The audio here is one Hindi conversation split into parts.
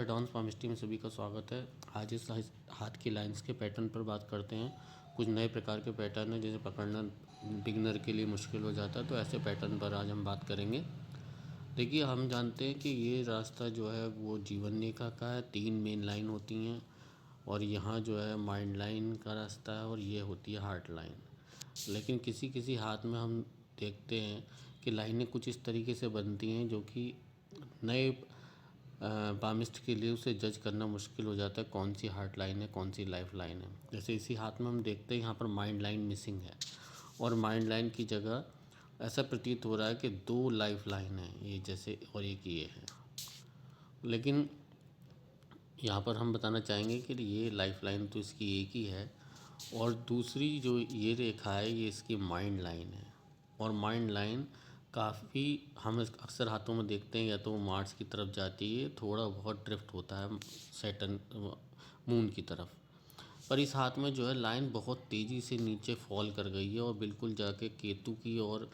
एडवांस पामिस्ट्री में सभी का स्वागत है। आज इस हाथ की लाइंस के पैटर्न पर बात करते हैं। कुछ नए प्रकार के पैटर्न हैं जिसे पकड़ना बिगिनर के लिए मुश्किल हो जाता है, तो ऐसे पैटर्न पर आज हम बात करेंगे। देखिए, हम जानते हैं कि ये रास्ता जो है वो जीवन रेखा का है। 3 मेन लाइन होती हैं और यहाँ जो है माइंड लाइन का रास्ता है और ये होती है हार्ट लाइन। लेकिन किसी किसी हाथ में हम देखते हैं कि लाइनें कुछ इस तरीके से बनती हैं जो कि नए पामिस्ट के लिए उसे जज करना मुश्किल हो जाता है, कौन सी हार्ट लाइन है, कौन सी लाइफ लाइन है। जैसे इसी हाथ में हम देखते हैं यहाँ पर माइंड लाइन मिसिंग है और माइंड लाइन की जगह ऐसा प्रतीत हो रहा है कि 2 लाइफ लाइन है, ये जैसे और एक ये है। लेकिन यहाँ पर हम बताना चाहेंगे कि ये लाइफ लाइन तो इसकी एक ही है और दूसरी जो ये रेखा है ये इसकी माइंड लाइन है। और माइंड लाइन काफ़ी हम अक्सर हाथों में देखते हैं, या तो वो मार्स की तरफ जाती है, थोड़ा बहुत ड्रिफ्ट होता है सैटर्न मून की तरफ। पर इस हाथ में जो है लाइन बहुत तेज़ी से नीचे फॉल कर गई है और बिल्कुल जाके केतु की और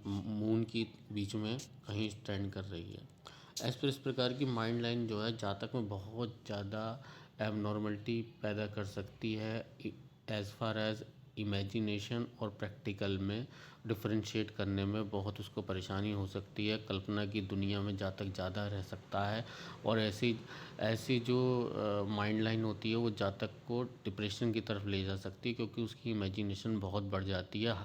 मून की बीच में कहीं स्टैंड कर रही है। इस प्रकार की माइंड लाइन जो है जातक में बहुत ज़्यादा एबनॉर्मलिटी पैदा कर सकती है। एज़ फार एज़ इमेजिनेशन और प्रैक्टिकल में डिफरेंशिएट करने में बहुत उसको परेशानी हो सकती है। कल्पना की दुनिया में जातक ज़्यादा रह सकता है और ऐसी ऐसी जो माइंड लाइन होती है वो जातक को डिप्रेशन की तरफ ले जा सकती है, क्योंकि उसकी इमेजिनेशन बहुत बढ़ जाती है।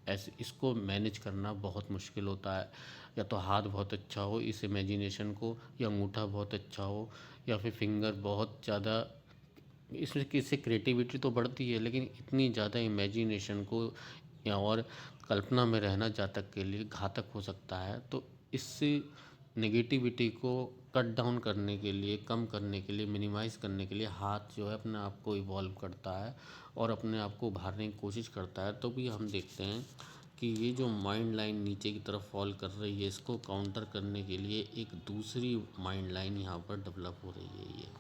ऐसे इसको मैनेज करना बहुत मुश्किल होता है। या तो हाथ बहुत अच्छा हो इस इमेजिनेशन को, या अंगूठा बहुत अच्छा हो, या फिर फिंगर बहुत ज़्यादा। इसमें किससे क्रिएटिविटी तो बढ़ती है, लेकिन इतनी ज़्यादा इमेजिनेशन को या और कल्पना में रहना जातक के लिए घातक हो सकता है। तो इससे नेगेटिविटी को कट डाउन करने के लिए, कम करने के लिए, मिनिमाइज़ करने के लिए हाथ जो है अपने आप को इवॉल्व करता है और अपने आप को उभारने की कोशिश करता है। तो भी हम देखते हैं कि ये जो माइंड लाइन नीचे की तरफ फॉल कर रही है, इसको काउंटर करने के लिए एक दूसरी माइंड लाइन यहाँ पर डेवलप हो रही है।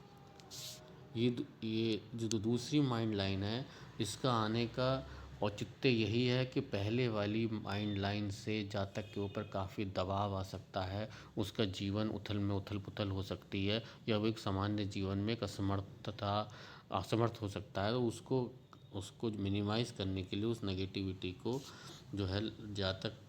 ये जो दूसरी माइंड लाइन है, इसका आने का औचित्य यही है कि पहले वाली माइंड लाइन से जातक के ऊपर काफ़ी दबाव आ सकता है। उसका जीवन उथल में उथल पुथल हो सकती है, या वो एक सामान्य जीवन में एक असमर्थ हो सकता है। तो उसको उसको मिनिमाइज़ करने के लिए उस नेगेटिविटी को जो है जातक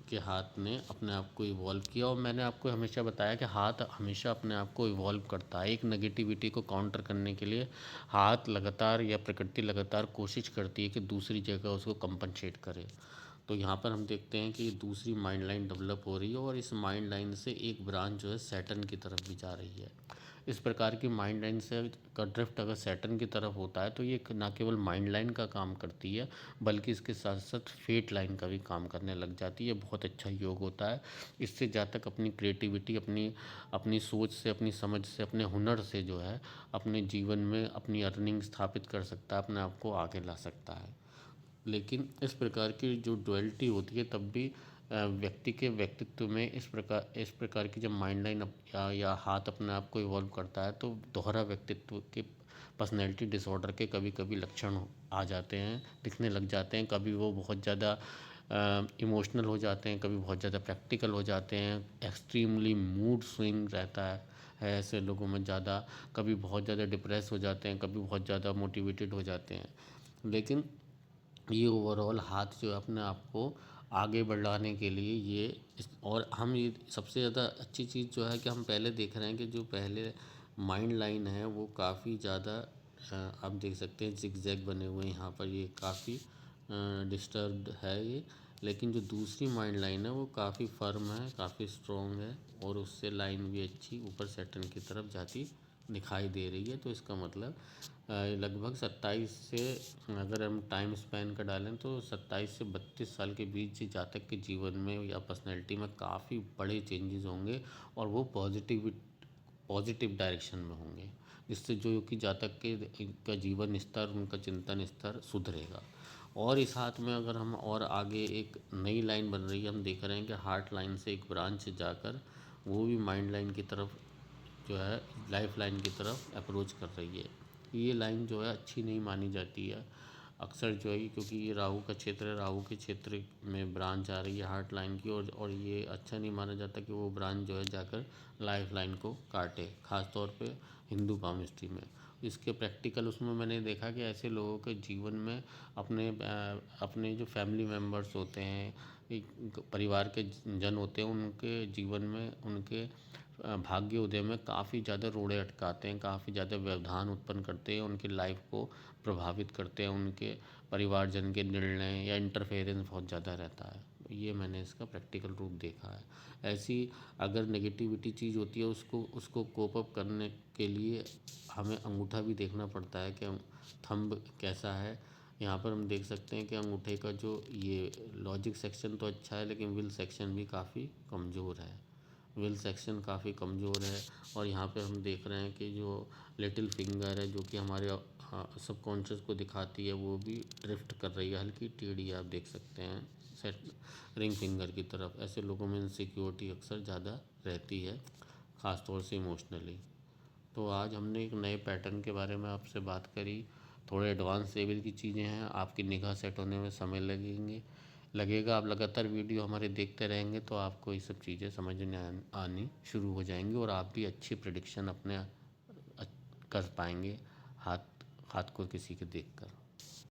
के हाथ ने अपने आप को इवॉल्व किया। और मैंने आपको हमेशा बताया कि हाथ हमेशा अपने आप को इवॉल्व करता है। एक नेगेटिविटी को काउंटर करने के लिए हाथ लगातार या प्रकृति लगातार कोशिश करती है कि दूसरी जगह उसको कंपनसेट करे। तो यहाँ पर हम देखते हैं कि दूसरी माइंड लाइन डेवलप हो रही है और इस माइंड लाइन से एक ब्रांच जो है सैटर्न की तरफ भी जा रही है। इस प्रकार की माइंड लाइन से का ड्रिफ्ट अगर सैटर्न की तरफ होता है तो ये ना केवल माइंड लाइन का काम करती है, बल्कि इसके साथ साथ फेट लाइन का भी काम करने लग जाती है। बहुत अच्छा योग होता है। इससे जातक अपनी क्रिएटिविटी, अपनी अपनी सोच से, अपनी समझ से, अपने हुनर से जो है अपने जीवन में अपनी अर्निंग स्थापित कर सकता है, अपने आप को आगे ला सकता है। लेकिन इस प्रकार की जो डुअलिटी होती है तब भी व्यक्ति के व्यक्तित्व में इस प्रकार की जब माइंड लाइन या हाथ अपने आप को इवॉल्व करता है, तो दोहरा व्यक्तित्व के पर्सनैलिटी डिसऑर्डर के कभी कभी लक्षण आ जाते हैं, दिखने लग जाते हैं। कभी वो बहुत ज़्यादा इमोशनल हो जाते हैं, कभी बहुत ज़्यादा प्रैक्टिकल हो जाते हैं। एक्सट्रीमली मूड स्विंग रहता है ऐसे लोगों में ज़्यादा। कभी बहुत ज़्यादा डिप्रेस हो जाते हैं, कभी बहुत ज़्यादा मोटिवेटेड हो जाते हैं। लेकिन ये ओवरऑल हाथ जो है अपने आप को आगे बढ़ाने के लिए और हम ये सबसे ज़्यादा अच्छी चीज़ जो है कि हम पहले देख रहे हैं कि जो पहले माइंड लाइन है वो काफ़ी ज़्यादा आप देख सकते हैं जिगजैग बने हुए हैं यहाँ पर, ये काफ़ी डिस्टर्ब्ड है ये। लेकिन जो दूसरी माइंड लाइन है वो काफ़ी फर्म है, काफ़ी स्ट्रॉन्ग है और उससे लाइन भी अच्छी ऊपर सैटर्न की तरफ जाती दिखाई दे रही है। तो इसका मतलब लगभग 27 से, अगर हम टाइम स्पैन का डालें तो 27 से 32 साल के बीच जातक के जीवन में या पर्सनैलिटी में काफ़ी बड़े चेंजेस होंगे और वो पॉजिटिव डायरेक्शन में होंगे, जिससे जो कि जातक के का जीवन स्तर, उनका चिंतन स्तर सुधरेगा। और इस हाथ में अगर हम और आगे एक नई लाइन बन रही है, हम देख रहे हैं कि हार्ट लाइन से एक ब्रांच जाकर वो भी माइंड लाइन की तरफ जो है लाइफ लाइन की तरफ अप्रोच कर रही है। ये लाइन जो है अच्छी नहीं मानी जाती है। अक्सर जो है क्योंकि ये राहु का क्षेत्र है, राहु के क्षेत्र में ब्रांच आ रही है हार्ट लाइन की, और ये अच्छा नहीं माना जाता कि वो ब्रांच जो है जाकर लाइफ लाइन को काटे, ख़ास तौर पे हिंदू पामिस्ट्री में। इसके प्रैक्टिकल उसमें मैंने देखा कि ऐसे लोगों के जीवन में अपने जो फैमिली मेम्बर्स होते हैं, एक परिवार के जन होते हैं, उनके जीवन में उनके भाग्य उदय में काफ़ी ज़्यादा रोड़े अटकाते हैं, काफ़ी ज़्यादा व्यवधान उत्पन्न करते हैं, उनकी लाइफ को प्रभावित करते हैं, उनके परिवारजन के निर्णय या इंटरफेरेंस बहुत ज़्यादा रहता है। ये मैंने इसका प्रैक्टिकल रूप देखा है। ऐसी अगर नेगेटिविटी चीज़ होती है, उसको उसको कोप अप करने के लिए हमें अंगूठा भी देखना पड़ता है कि थंब कैसा है। यहाँ पर हम देख सकते हैं कि अंगूठे का जो ये लॉजिक सेक्शन तो अच्छा है, लेकिन विल सेक्शन भी काफ़ी कमज़ोर है। विल सेक्शन काफ़ी कमज़ोर है, और यहाँ पे हम देख रहे हैं कि जो लिटिल फिंगर है जो कि हमारे सबकॉन्शियस को दिखाती है, वो भी ड्रिफ्ट कर रही है, हल्की टेढ़ी आप देख सकते हैं सेट रिंग फिंगर की तरफ। ऐसे लोगों में इनसिक्योरिटी अक्सर ज़्यादा रहती है, ख़ास तौर से इमोशनली। तो आज हमने एक नए पैटर्न के बारे में आपसे बात करी। थोड़े एडवांस लेवल की चीज़ें हैं, आपकी निगाह सेट होने में समय लगेगा। आप लगातार वीडियो हमारे देखते रहेंगे तो आपको ये सब चीज़ें समझ में आनी शुरू हो जाएंगी, और आप भी अच्छी प्रेडिक्शन अपने कर पाएंगे हाथ हाथ को किसी के देखकर।